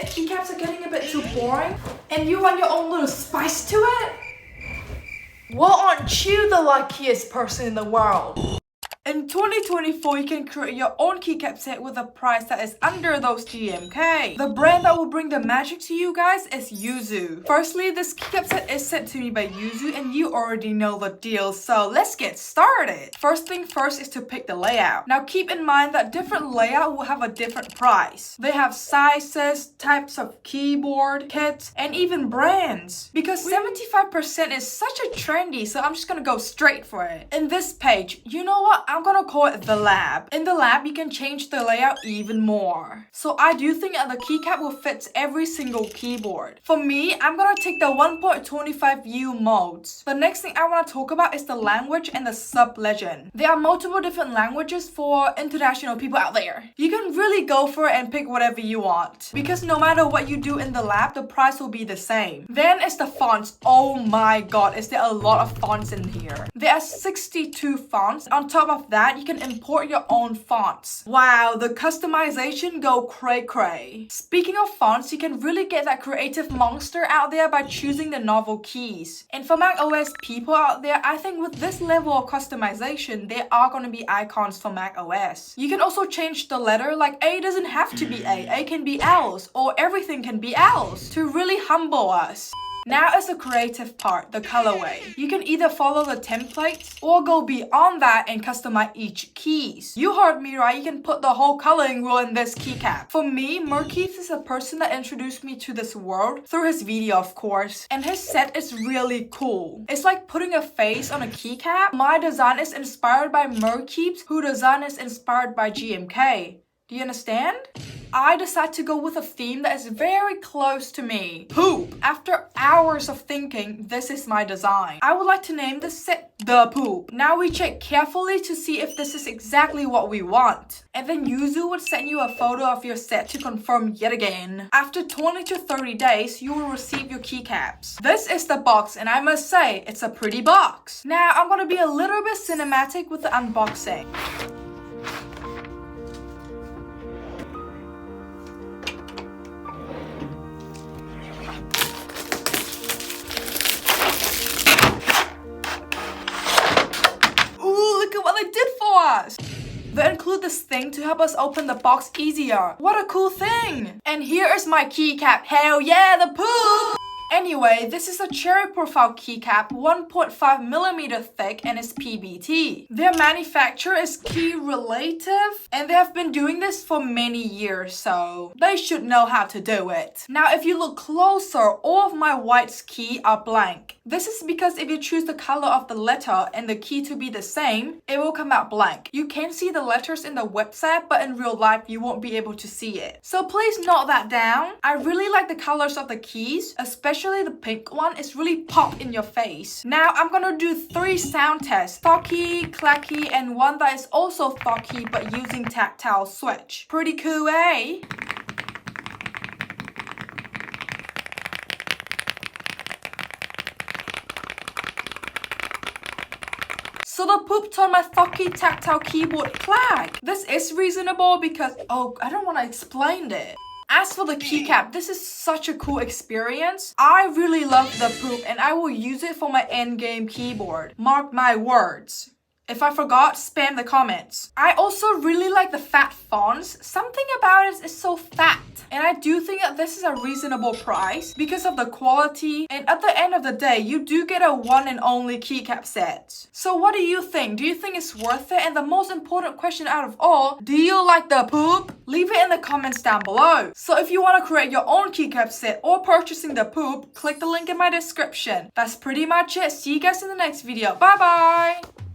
think keycaps are getting a bit too boring and you want your own little spice to it? Well, aren't you the luckiest person in the world? In 2024, you can create your own keycap set with a price that is under those GMK. The brand that will bring the magic to you guys is Yuzu. Firstly, this keycap set is sent to me by Yuzu and you already know the deal, so let's get started. First thing first is to pick the layout. Now keep in mind that different layout will have a different price. They have sizes, types of keyboard, kits, and even brands. Because 75% is such a trendy, so I'm just gonna go straight for it. In this page, you know what? I'm gonna call it the lab. In the lab, you can change the layout even more. So I do think that the keycap will fit every single keyboard. For me, I'm gonna take the 1.25U modes. The next thing I wanna talk about is the language and the sub-legend. There are multiple different languages for international people out there. You can really go for it and pick whatever you want. Because no matter what you do in the lab, the price will be the same. Then it's the fonts. Oh my god, is there a lot of fonts in here. There are 62 fonts. On top of that, you can import your own fonts. Wow, the customization go cray-cray. Speaking of fonts, you can really get that creative monster out there by choosing the novel keys. And for macOS people out there, I think with this level of customization, there are going to be icons for macOS. You can also change the letter, like A doesn't have to be A can be L's, or everything can be L's, to really humble us. Now is the creative part, the colorway. You can either follow the templates or go beyond that and customize each keys. You heard me right, you can put the whole coloring wheel in this keycap. For me, Merkeith is a person that introduced me to this world through his video, of course. And his set is really cool. It's like putting a face on a keycap. My design is inspired by Merkeith's, whose design is inspired by GMK. Do you understand? I decided to go with a theme that is very close to me. Poop. After hours of thinking, this is my design. I would like to name this set The Poop. Now we check carefully to see if this is exactly what we want. And then Yuzu would send you a photo of your set to confirm yet again. After 20 to 30 days, you will receive your keycaps. This is the box and I must say, it's a pretty box. Now I'm gonna be a little bit cinematic with the unboxing. They include this thing to help us open the box easier. What a cool thing! And here is my keycap. Hell yeah, the poop! Anyway, this is a cherry profile keycap, 1.5mm thick and is PBT. Their manufacturer is Key Relative and they have been doing this for many years, so they should know how to do it. Now if you look closer, all of my whites key are blank. This is because if you choose the color of the letter and the key to be the same, it will come out blank. You can see the letters in the website, but in real life you won't be able to see it. So please note that down. I really like the colors of the keys, especially the pink one is really pop in your face. Now I'm gonna do 3 sound tests. Thocky, clacky, and one that is also thocky but using tactile switch. Pretty cool, eh? So the poop turned my thocky tactile keyboard clack. This is reasonable because, oh, I don't want to explain it. As for the keycap, this is such a cool experience. I really love the poop and I will use it for my endgame keyboard. Mark my words. If I forgot, spam the comments. I also really like the fat fonts. Something about it is so fat. And I do think that this is a reasonable price because of the quality. And at the end of the day, you do get a one and only keycap set. So what do you think? Do you think it's worth it? And the most important question out of all, do you like the poop? Leave it in the comments down below. So if you want to create your own keycap set or purchasing the poop, click the link in my description. That's pretty much it. See you guys in the next video. Bye bye!